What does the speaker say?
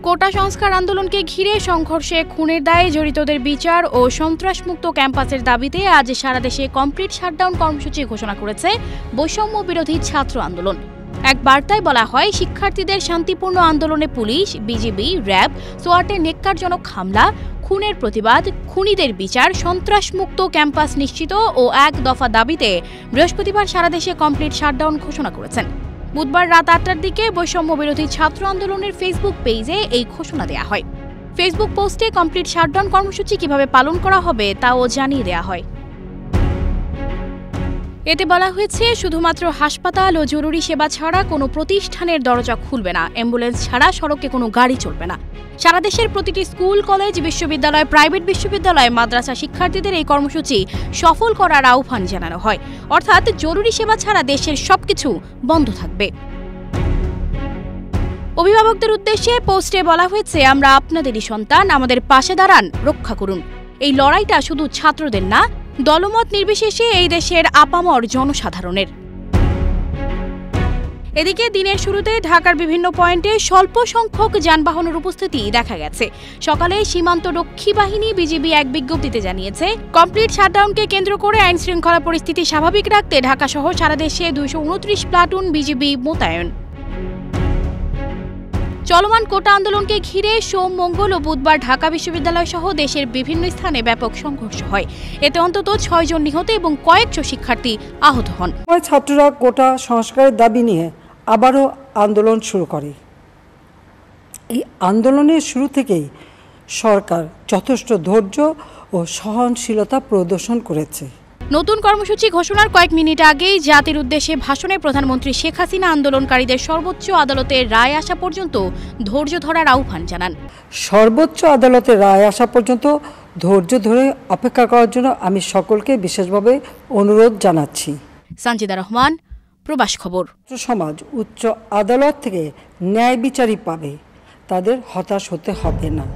কোটা সংস্কার আন্দোলনকে ঘিরে সংঘর্ষে খুনের দায়ে জড়িতদের বিচার ও সন্ত্রাসমুক্ত ক্যাম্পাসের দাবিতে আজ সারা দেশে কমপ্লিট শাটডাউন কর্মসূচি ঘোষণা করেছে বৈষম্য বিরোধী ছাত্র আন্দোলন। এক বার্তায় বলা হয়, শিক্ষার্থীদের শান্তিপূর্ণ আন্দোলনে পুলিশ, বিজিবি, র্যাব, সোয়াটের নেক্কারজনক হামলা, খুনের প্রতিবাদ, খুনিদের বিচার, সন্ত্রাসমুক্ত ক্যাম্পাস নিশ্চিত ও এক দফা দাবিতে বৃহস্পতিবার সারা দেশে কমপ্লিট শাটডাউন ঘোষণা করেছেন। বুধবার রাত ৮টার দিকে বৈষম্য বিরোধী ছাত্র আন্দোলনের ফেসবুক পেজে এই ঘোষণা দেওয়া হয়। ফেসবুক পোস্টে কমপ্লিট শাটডাউন কর্মসূচি কিভাবে পালন করা হবে তাও জানিয়ে দেওয়া হয়। এতে বলা হয়েছে, শুধুমাত্র হাসপাতাল ও জরুরি সেবা ছাড়া কোনো প্রতিষ্ঠানের দরজা খুলবে না, অ্যাম্বুলেন্স ছাড়া সড়কে কোনো গাড়ি চলবে না। সারা দেশের প্রতিটি স্কুল, কলেজ, বিশ্ববিদ্যালয়, প্রাইভেট বিশ্ববিদ্যালয়, মাদ্রাসা শিক্ষার্থীদের এই কর্মসূচি সফল করার আহ্বান জানানো হয়। অর্থাৎ জরুরি সেবা ছাড়া দেশের সবকিছু বন্ধ থাকবে। অভিভাবকদের উদ্দেশ্যে পোস্টে বলা হয়েছে, আমরা আপনাদেরই সন্তান, আমাদের পাশে দাঁড়ান, রক্ষা করুন। এই লড়াইটা শুধু ছাত্রদের না, দলমত নির্বিশেষে এই দেশের আপামর জনসাধারণের। এদিকে দিনের শুরুতে ঢাকার বিভিন্ন পয়েন্টে স্বল্প সংখ্যক যানবাহনের উপস্থিতি দেখা গেছে। সকালে সীমান্তরক্ষী বাহিনী বিজিবি এক বিজ্ঞপ্তিতে জানিয়েছে, কমপ্লিট শাটডাউনকে কেন্দ্র করে আইন শৃঙ্খলা পরিস্থিতি স্বাভাবিক রাখতে ঢাকা সহ সারা দেশে ২২৯ প্লাটুন বিজিবি মোতায়েন। চলমান কোটা আন্দোলনকে ঘিরে সোম, মঙ্গল ও বুধবার ঢাকা বিশ্ববিদ্যালয় সহ দেশের বিভিন্ন স্থানে ব্যাপক সংঘর্ষ হয়। এতে অন্তত ৬ জন নিহত এবং কয়েকশো শিক্ষার্থী আহত হন। ছাত্ররা কোটা সংস্কারের দাবি নিয়ে আবারও আন্দোলন শুরু করে। এই আন্দোলনের শুরু থেকেই সরকার যথেষ্ট ধৈর্য ও সহনশীলতা প্রদর্শন করেছে। নতুন কর্মসূচি ঘোষণার কয়েক মিনিট আগেই জাতির উদ্দেশ্যে ভাষণে প্রধানমন্ত্রী শেখ হাসিনা আন্দোলনকারীদের সর্বোচ্চ আদালতের রায় আসা পর্যন্ত ধৈর্য ধরার আহ্বান জানান। সর্বোচ্চ আদালতের রায় আসা পর্যন্ত ধৈর্য ধরে অপেক্ষা করার জন্য আমি সকলকে বিশেষভাবে অনুরোধ জানাচ্ছি। সানজিদা রহমান, প্রবাস খবর। সমাজ উচ্চ আদালত থেকে ন্যায় বিচারই পাবে, তাদের হতাশ হতে হবে না।